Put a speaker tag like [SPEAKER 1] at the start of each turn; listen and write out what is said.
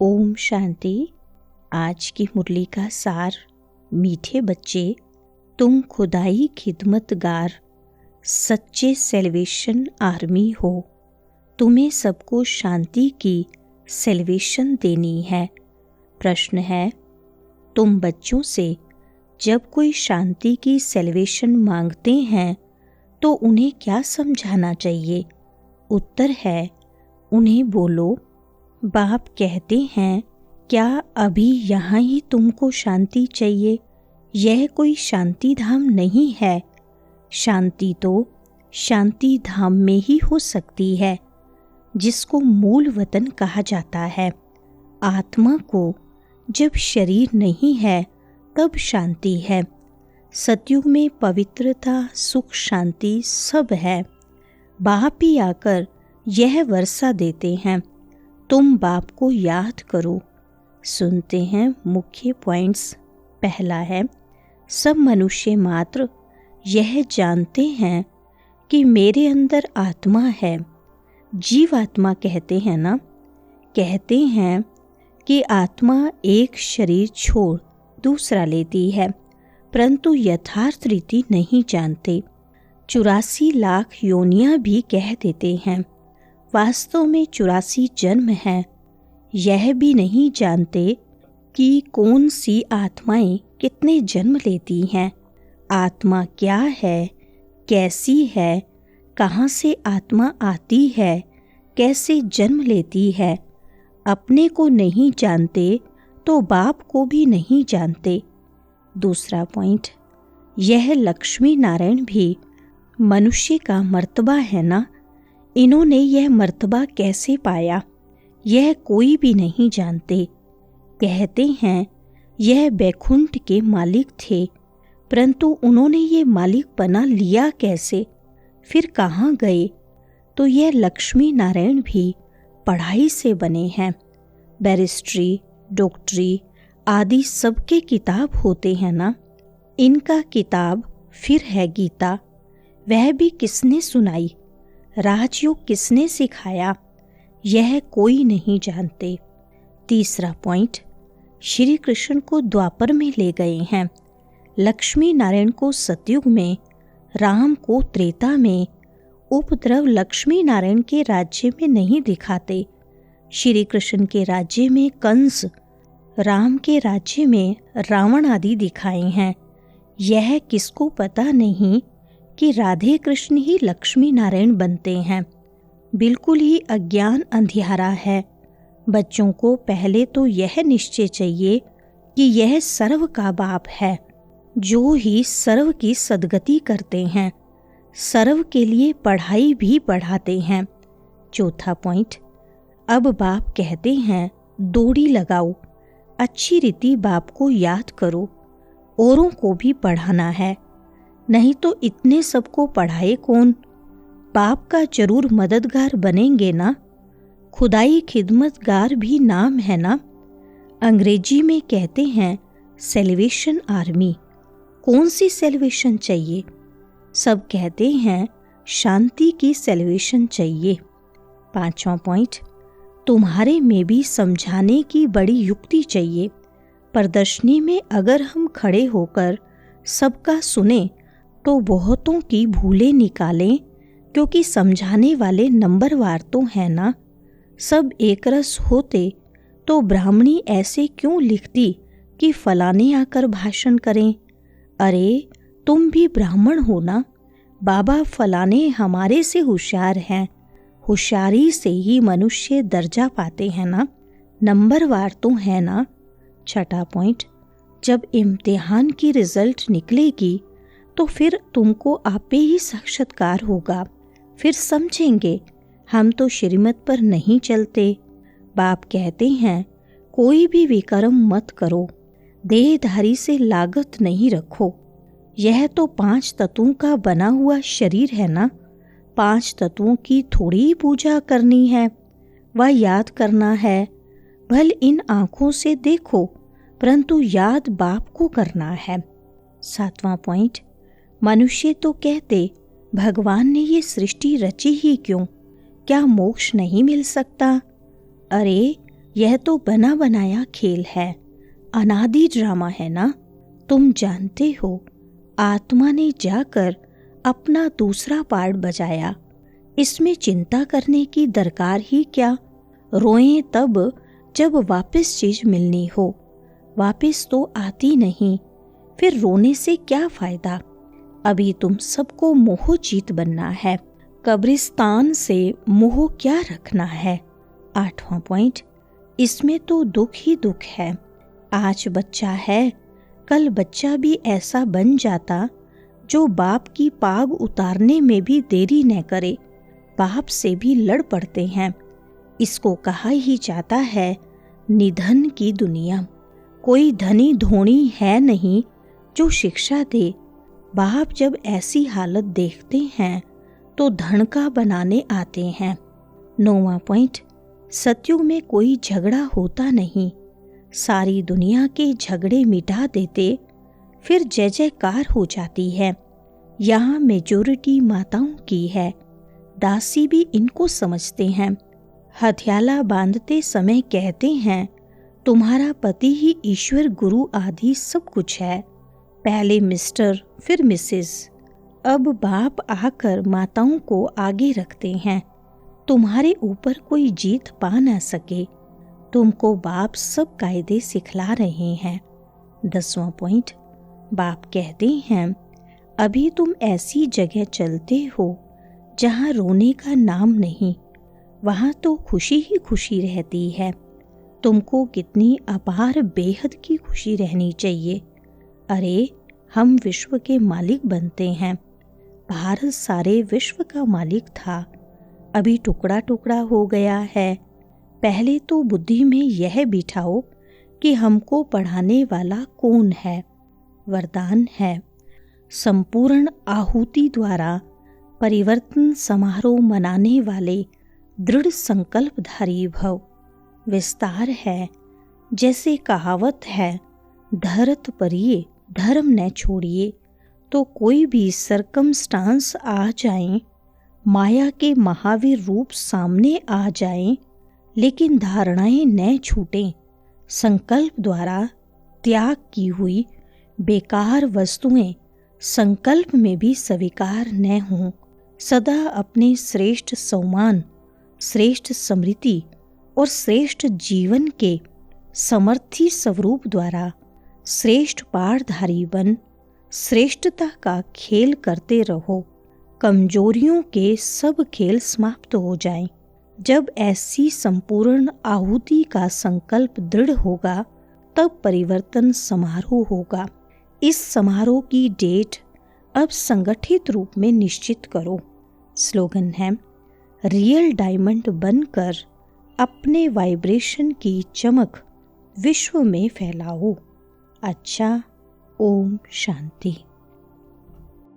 [SPEAKER 1] ओम शांति। आज की मुरली का सार। मीठे बच्चे, तुम खुदाई खिदमतगार सच्चे सेल्वेशन आर्मी हो। तुम्हें सबको शांति की सेल्वेशन देनी है। प्रश्न है, तुम बच्चों से जब कोई शांति की सेल्वेशन मांगते हैं तो उन्हें क्या समझाना चाहिए? उत्तर है, उन्हें बोलो, बाप कहते हैं, क्या अभी यहाँ ही तुमको शांति चाहिए? यह कोई शांति धाम नहीं है। शांति तो शांति धाम में ही हो सकती है, जिसको मूल वतन कहा जाता है। आत्मा को जब शरीर नहीं है तब शांति है। सतयुग में पवित्रता, सुख, शांति सब है। बाप ही आकर यह वर्षा देते हैं। तुम बाप को याद करो। सुनते हैं मुख्य पॉइंट्स। पहला है, सब मनुष्य मात्र यह जानते हैं कि मेरे अंदर आत्मा है। जीव आत्मा कहते हैं ना। कहते हैं कि आत्मा एक शरीर छोड़ दूसरा लेती है, परंतु यथार्थ रीति नहीं जानते। 84 लाख योनियां भी कह देते हैं। वास्तव में 84 जन्म हैं। यह भी नहीं जानते कि कौन सी आत्माएं कितने जन्म लेती हैं। आत्मा क्या है, कैसी है, कहाँ से आत्मा आती है, कैसे जन्म लेती है। अपने को नहीं जानते तो बाप को भी नहीं जानते। दूसरा पॉइंट, यह लक्ष्मी नारायण भी मनुष्य का मर्तबा है ना। इन्होंने यह मर्तबा कैसे पाया, यह कोई भी नहीं जानते। कहते हैं यह बैकुंठ के मालिक थे, परंतु उन्होंने ये मालिक बना लिया कैसे, फिर कहाँ गए? तो यह लक्ष्मी नारायण भी पढ़ाई से बने हैं। बैरिस्ट्री, डॉक्टरी आदि सबके किताब होते हैं ना। इनका किताब फिर है गीता। वह भी किसने सुनाई, राजयोग किसने सिखाया, यह कोई नहीं जानते। तीसरा पॉइंट, श्री कृष्ण को द्वापर में ले गए हैं, लक्ष्मी नारायण को सतयुग में, राम को त्रेता में। उपद्रव लक्ष्मी नारायण के राज्य में नहीं दिखाते। श्री कृष्ण के राज्य में कंस, राम के राज्य में रावण आदि दिखाए हैं। यह किसको पता नहीं कि राधे कृष्ण ही लक्ष्मी नारायण बनते हैं। बिल्कुल ही अज्ञान अंधियारा है। बच्चों को पहले तो यह निश्चय चाहिए कि यह सर्व का बाप है, जो ही सर्व की सद्गति करते हैं, सर्व के लिए पढ़ाई भी पढ़ाते हैं। चौथा पॉइंट, अब बाप कहते हैं, डोरी लगाओ, अच्छी रीति बाप को याद करो, औरों को भी पढ़ाना है। नहीं तो इतने सबको पढ़ाए कौन? बाप का जरूर मददगार बनेंगे ना। खुदाई खिदमतगार भी नाम है ना। अंग्रेजी में कहते हैं सेल्वेशन आर्मी। कौन सी सेल्वेशन चाहिए? सब कहते हैं शांति की सेल्वेशन चाहिए। पांचवा पॉइंट, तुम्हारे में भी समझाने की बड़ी युक्ति चाहिए। प्रदर्शनी में अगर हम खड़े होकर सबका सुने तो बहुतों की भूलें निकालें, क्योंकि समझाने वाले नंबरवार तो है ना। सब एक रस होते तो ब्राह्मणी ऐसे क्यों लिखती कि फलाने आकर भाषण करें? अरे तुम भी ब्राह्मण हो ना। बाबा फलाने हमारे से होशियार हैं। होशियारी से ही मनुष्य दर्जा पाते हैं ना। नंबरवार तो है ना। छठा पॉइंट, जब इम्तिहान की रिजल्ट निकलेगी तो फिर तुमको आपे ही साक्षात्कार होगा। फिर समझेंगे हम तो श्रीमत पर नहीं चलते। बाप कहते हैं, कोई भी विकर्म मत करो, देहधारी से लागत नहीं रखो। यह तो 5 तत्वों का बना हुआ शरीर है ना। 5 तत्वों की थोड़ी पूजा करनी है, वह याद करना है। भल इन आँखों से देखो, परंतु याद बाप को करना है। 7वां पॉइंट, मनुष्य तो कहते भगवान ने ये सृष्टि रची ही क्यों, क्या मोक्ष नहीं मिल सकता? अरे यह तो बना बनाया खेल है, अनादि ड्रामा है ना। तुम जानते हो, आत्मा ने जाकर अपना दूसरा पार्ट बजाया। इसमें चिंता करने की दरकार ही क्या। रोएं तब जब वापस चीज मिलनी हो, वापस तो आती नहीं, फिर रोने से क्या फायदा। अभी तुम सबको मोहजीत बनना है, कब्रिस्तान से मोह क्या रखना है। 8वां पॉइंट, इसमें तो दुख ही दुख है। आज बच्चा है, कल बच्चा भी ऐसा बन जाता जो बाप की पाग उतारने में भी देरी न करे। बाप से भी लड़ पड़ते हैं। इसको कहा ही जाता है निधन की दुनिया। कोई धनी धोनी है नहीं जो शिक्षा दे। बाप जब ऐसी हालत देखते हैं तो धन का बनाने आते हैं। 9वां पॉइंट, सत्युग में कोई झगड़ा होता नहीं। सारी दुनिया के झगड़े मिटा देते, फिर जय जयकार हो जाती है। यहाँ मेजोरिटी माताओं की है, दासी भी इनको समझते हैं। हथियाला बांधते समय कहते हैं तुम्हारा पति ही ईश्वर गुरु आदि सब कुछ है, पहले मिस्टर फिर मिसेस। अब बाप आकर माताओं को आगे रखते हैं, तुम्हारे ऊपर कोई जीत पा न सके। तुमको बाप सब कायदे सिखला रहे हैं। 10वां पॉइंट, बाप कहते हैं अभी तुम ऐसी जगह चलते हो जहाँ रोने का नाम नहीं, वहाँ तो खुशी ही खुशी रहती है। तुमको कितनी अपार बेहद की खुशी रहनी चाहिए। अरे हम विश्व के मालिक बनते हैं। भारत सारे विश्व का मालिक था, अभी टुकड़ा टुकड़ा हो गया है। पहले तो बुद्धि में यह बिठाओ कि हमको पढ़ाने वाला कौन है। वरदान है, संपूर्ण आहुति द्वारा परिवर्तन समारोह मनाने वाले दृढ़ संकल्पधारी भव। विस्तार है, जैसे कहावत है, धरत परिये धर्म न छोड़िए। तो कोई भी सरकमस्टांस आ जाए, माया के महावीर रूप सामने आ जाएं, लेकिन धारणाएं न छूटें। संकल्प द्वारा त्याग की हुई बेकार वस्तुएं संकल्प में भी स्वीकार न हों। सदा अपने श्रेष्ठ सम्मान, श्रेष्ठ स्मृति और श्रेष्ठ जीवन के समर्थी स्वरूप द्वारा श्रेष्ठ पाठधारी बन श्रेष्ठता का खेल करते रहो। कमजोरियों के सब खेल समाप्त हो जाएं। जब ऐसी संपूर्ण आहुति का संकल्प दृढ़ होगा, तब परिवर्तन समारोह होगा। इस समारोह की डेट अब संगठित रूप में निश्चित करो। स्लोगन है, रियल डायमंड बनकर अपने वाइब्रेशन की चमक विश्व में फैलाओ। अच्छा, ओम शांति।